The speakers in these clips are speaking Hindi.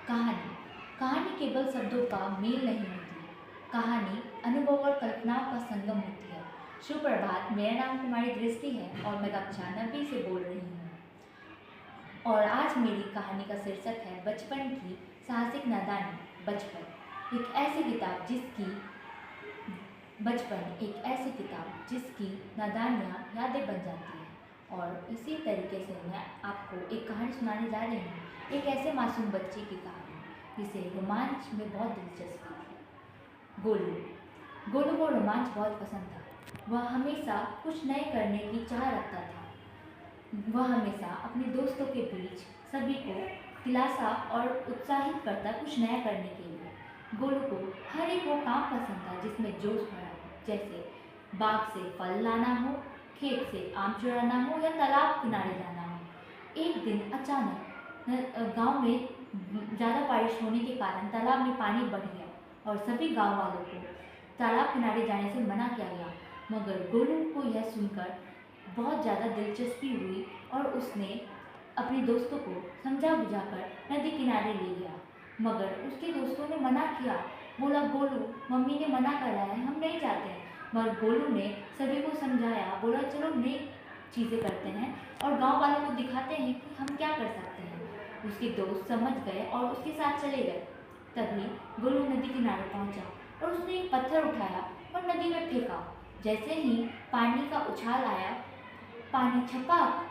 कहानी कहानी केवल शब्दों का मेल नहीं होती। कहानी अनुभव और कल्पनाओं का संगम होती है। सुप्रभात, मेरा नाम कुमारी दृष्टि है और मैं कक्षा 9वीं से बोल रही हूँ। और आज मेरी कहानी का शीर्षक है बचपन की साहसिक नादानी। बचपन एक ऐसी किताब जिसकी नादानियाँ यादें बन जाती हैं। और इसी तरीके से मैं आपको एक कहानी सुनाने जा रही हूँ, एक ऐसे मासूम बच्चे की कहानी जिसे रोमांच में बहुत दिलचस्पी थी। गोलू को रोमांच बहुत पसंद था। वह हमेशा कुछ नए करने की चाह रखता था। वह हमेशा अपने दोस्तों के बीच सभी को दिलासा और उत्साहित करता कुछ नया करने के लिए। गोलू को हर एक वो काम पसंद था जिसमें जोश भरा हो, जैसे बाग से फल लाना हो, खेत से आम चुराना हो या तालाब किनारे जाना हो। एक दिन अचानक गांव में ज़्यादा बारिश होने के कारण तालाब में पानी बढ़ गया और सभी गांव वालों को तालाब किनारे जाने से मना किया गया। मगर गोलू को यह सुनकर बहुत ज़्यादा दिलचस्पी हुई और उसने अपने दोस्तों को समझा बुझाकर नदी किनारे ले गया। मगर उसके दोस्तों ने मना किया। बोला, गोलू, मम्मी ने मना करा है, हम नहीं जाते हैं। मगर गोलू ने सभी को समझाया। बोला, चलो नई चीज़ें करते हैं और गांव वालों को दिखाते हैं कि हम क्या कर सकते हैं। उसके दोस्त समझ गए और उसके साथ चले गए। तभी गोलू नदी किनारे पहुंचा और उसने एक पत्थर उठाया और नदी में फेंका। जैसे ही पानी का उछाल आया, पानी छपाक।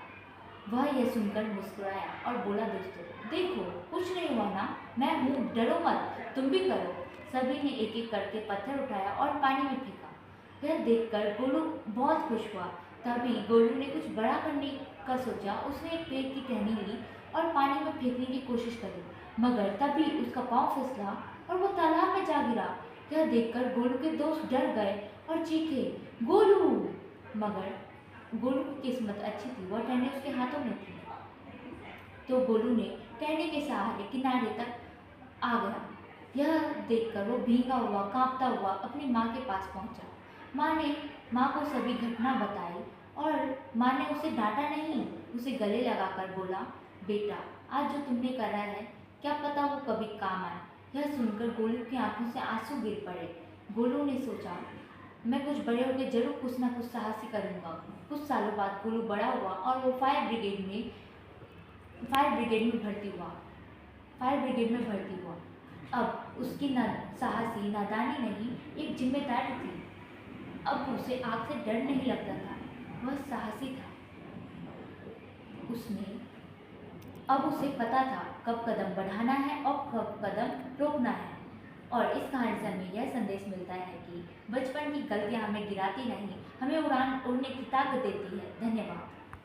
वह यह सुनकर मुस्कुराया और बोला, दोस्तों देखो, कुछ नहीं हुआ ना, मैं हूँ, डरो मत, तुम भी करो। सभी ने एक एक करके पत्थर उठाया और पानी में फेंका। यह देखकर गोलू बहुत खुश हुआ। तभी गोलू ने कुछ बड़ा करने का सोचा। उसने एक पेड़ की टहनी ली और पानी में फेंकने की कोशिश करी, मगर तभी उसका पाँव फिसला और वो तालाब में जा गिरा। यह देखकर गोलू के दोस्त डर गए और चीखे, गोलू! मगर गोलू की किस्मत अच्छी थी, वह टहनी उसके हाथों में थी। तो गोलू ने टहनी के सहारे किनारे तक आ गया। यह देखकर वो भीगा हुआ, कांपता हुआ अपनी माँ के पास पहुंचा। माँ को सभी घटना बताई और माँ ने उसे डांटा नहीं, उसे गले लगाकर बोला, बेटा, आज जो तुमने करा है, क्या पता वो कभी काम आए। यह सुनकर गोलू की आंखों से आंसू गिर पड़े। गोलू ने सोचा, मैं कुछ बड़े होकर जरूर कुछ ना कुछ साहसी करूँगा। कुछ सालों बाद गोलू बड़ा हुआ और वो फायर ब्रिगेड में भर्ती हुआ। अब उसकी साहसी नादानी नहीं, एक जिम्मेदारी थी। अब उसे आग से डर नहीं लगता था, वह साहसी था। अब उसे पता था कब कदम बढ़ाना है और कब कदम रोकना है। और इस कहानी से हमें यह संदेश मिलता है कि बचपन की गलतियां हमें गिराती नहीं, हमें उड़ने की ताकत देती है। धन्यवाद।